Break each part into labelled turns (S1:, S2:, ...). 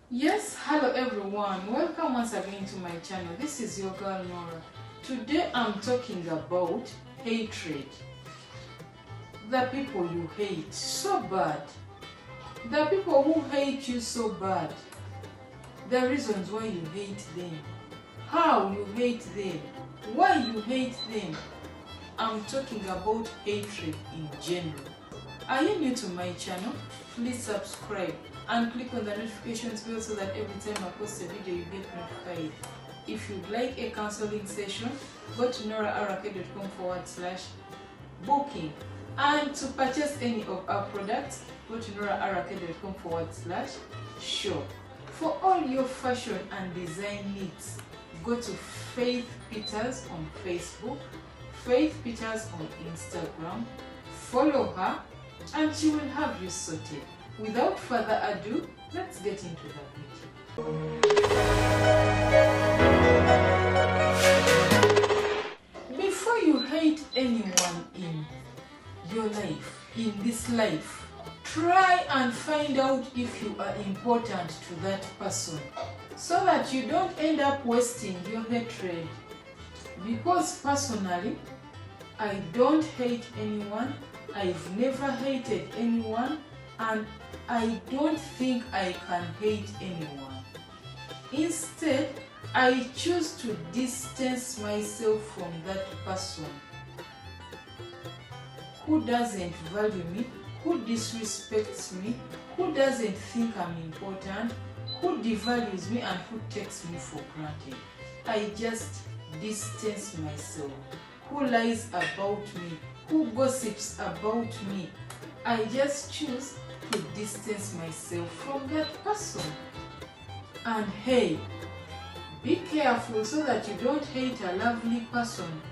S1: Yes, hello everyone. Welcome once again to my channel. This is your girl Nora. Today I'm talking about hatred. The people you hate so bad. The people who hate you so bad. The reasons why you hate them. How you hate them. Why you hate them. I'm talking about hatred in general. Are you new to my channel? Please subscribe and click on the notifications bell so that every time I post a video you get notified. If you'd like a counseling session, go to noraarake.com/booking. And to purchase any of our products, go to noraarake.com/shop. For all your fashion and design needs, go to Faith Peters on Facebook, Faith Peters on Instagram. Follow her and she will have you sorted. Without further ado, let's get into the video. Before you hate anyone in your life, in this life, try and find out if you are important to that person so that you don't end up wasting your hatred. Because personally, I don't hate anyone, I've never hated anyone, and I don't think I can hate anyone. Instead, I choose to distance myself from that person who doesn't value me, who disrespects me, who doesn't think I'm important, who devalues me and who takes me for granted. I just distance myself. Who lies about me, who gossips about me. I just choose to distance myself from that person. And hey, be careful so that you don't hate a lovely person.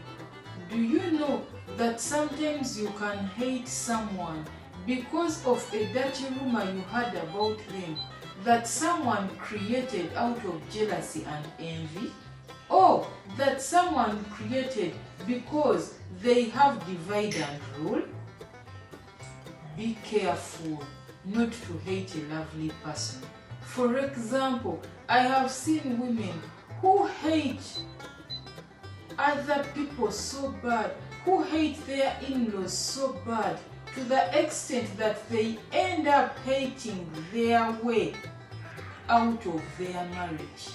S1: Do you know that sometimes you can hate someone because of a dirty rumor you heard about them that someone created out of jealousy and envy? Or that someone created because they have divide and rule? Be careful not to hate a lovely person. For example, I have seen women who hate other people so bad, who hate their in-laws so bad, to the extent that they end up hating their way out of their marriage.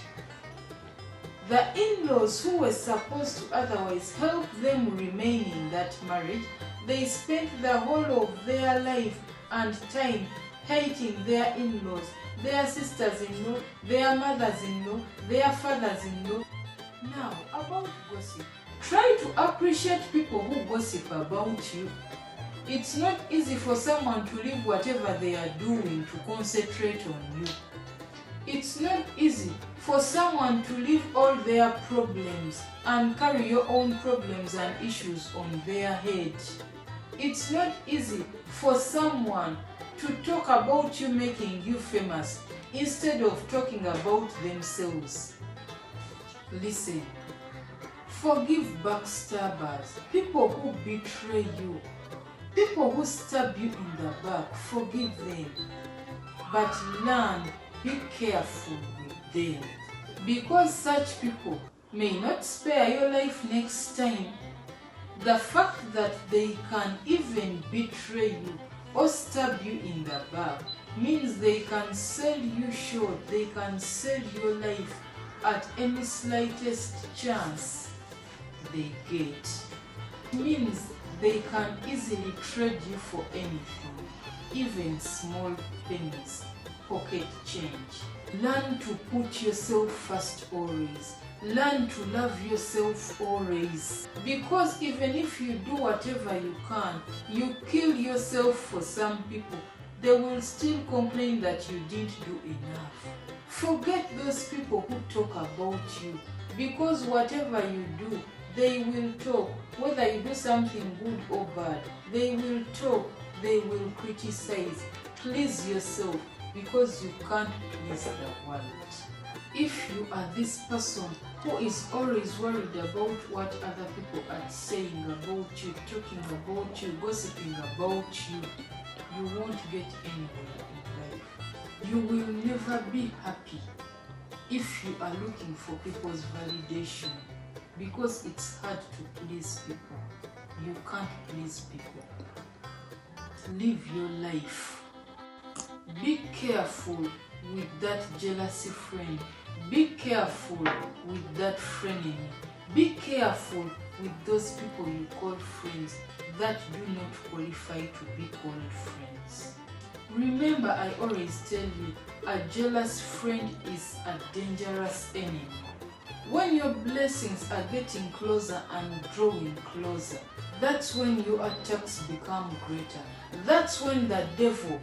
S1: The in-laws who were supposed to otherwise help them remain in that marriage, they spent the whole of their life and time hating their in-laws, their sisters-in-law, their mothers-in-law, their fathers-in-law. Now, about gossip. Try to appreciate people who gossip about you. It's not easy for someone to leave whatever they are doing to concentrate on you. It's not easy for someone to leave all their problems and carry your own problems and issues on their head. It's not easy for someone to talk about you making you famous instead of talking about themselves. Listen, forgive backstabbers, people who betray you, people who stab you in the back, forgive them. But learn, be careful with them, because such people may not spare your life next time. The fact that they can even betray you or stab you in the back means they can sell you short, they can sell your life at any slightest chance they get. Means they can easily trade you for anything, even small pennies, pocket change. Learn to put yourself first always. Learn to love yourself always. Because even if you do whatever you can, you kill yourself for some people, they will still complain that you didn't do enough. Forget those people who talk about you, because whatever you do, they will talk. Whether you do something good or bad, they will talk, they will criticize. Please yourself, because you can't please the world. If you are this person who is always worried about what other people are saying about you, talking about you, gossiping about you, you won't get anywhere in life. You will never be happy if you are looking for people's validation, because it's hard to please people. You can't please people. Live your life. Be careful with that jealousy friend. Be careful with that frenemy. Be careful with those people you call friends that do not qualify to be called friends. Remember, I always tell you, a jealous friend is a dangerous enemy. When your blessings are getting closer and drawing closer, that's when your attacks become greater. That's when the devil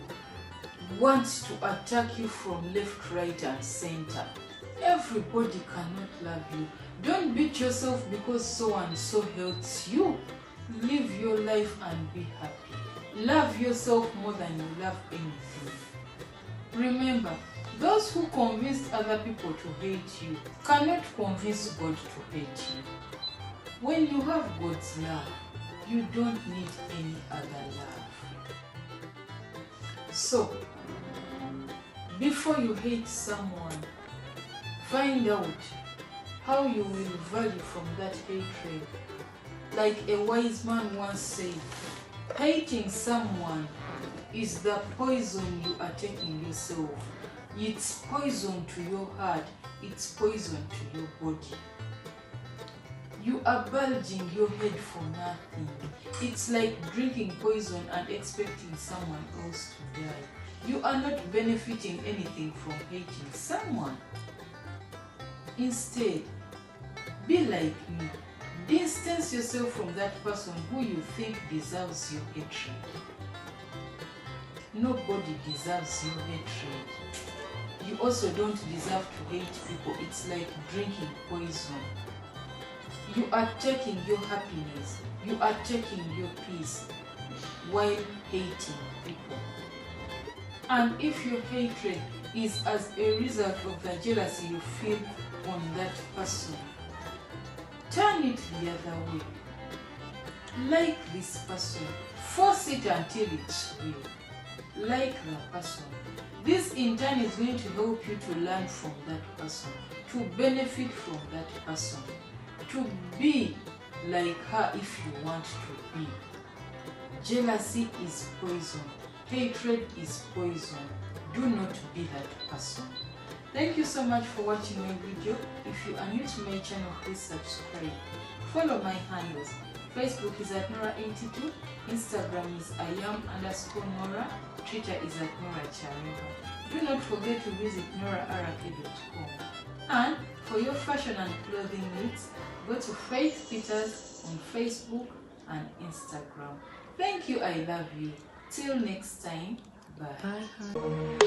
S1: wants to attack you from left, right, and center. Everybody cannot love you. Don't beat yourself because so and so helps you. Live your life and be happy. Love yourself more than you love anything. Remember, those who convinced other people to hate you cannot convince God to hate you. When you have God's love, you don't need any other love. So, before you hate someone, find out how you will value from that hatred. Like a wise man once said, hating someone is the poison you are taking yourself. It's poison to your heart. It's poison to your body. You are bulging your head for nothing. It's like drinking poison and expecting someone else to die. You are not benefiting anything from hating someone. Instead, be like me. Distance yourself from that person who you think deserves your hatred. Nobody deserves your hatred. You also don't deserve to hate people. It's like drinking poison. You are taking your happiness, you are taking your peace while hating people. And if your hatred is as a result of the jealousy you feel on that person, turn it the other way. Like this person. Force it until it's real. Like the person. This in turn is going to help you to learn from that person, to benefit from that person, to be like her if you want to be. Jealousy is poison. Hatred is poison. Do not be that person. Thank you so much for watching my video. If you are new to my channel, please subscribe. Follow my handles. Facebook is at Nora82, Instagram is @Nora, Twitter is at @NoraChareva. Do not forget to visit NoraArake.com. And for your fashion and clothing needs, go to Faith Peters on Facebook and Instagram. Thank you, I love you. Till next time, bye.
S2: Bye.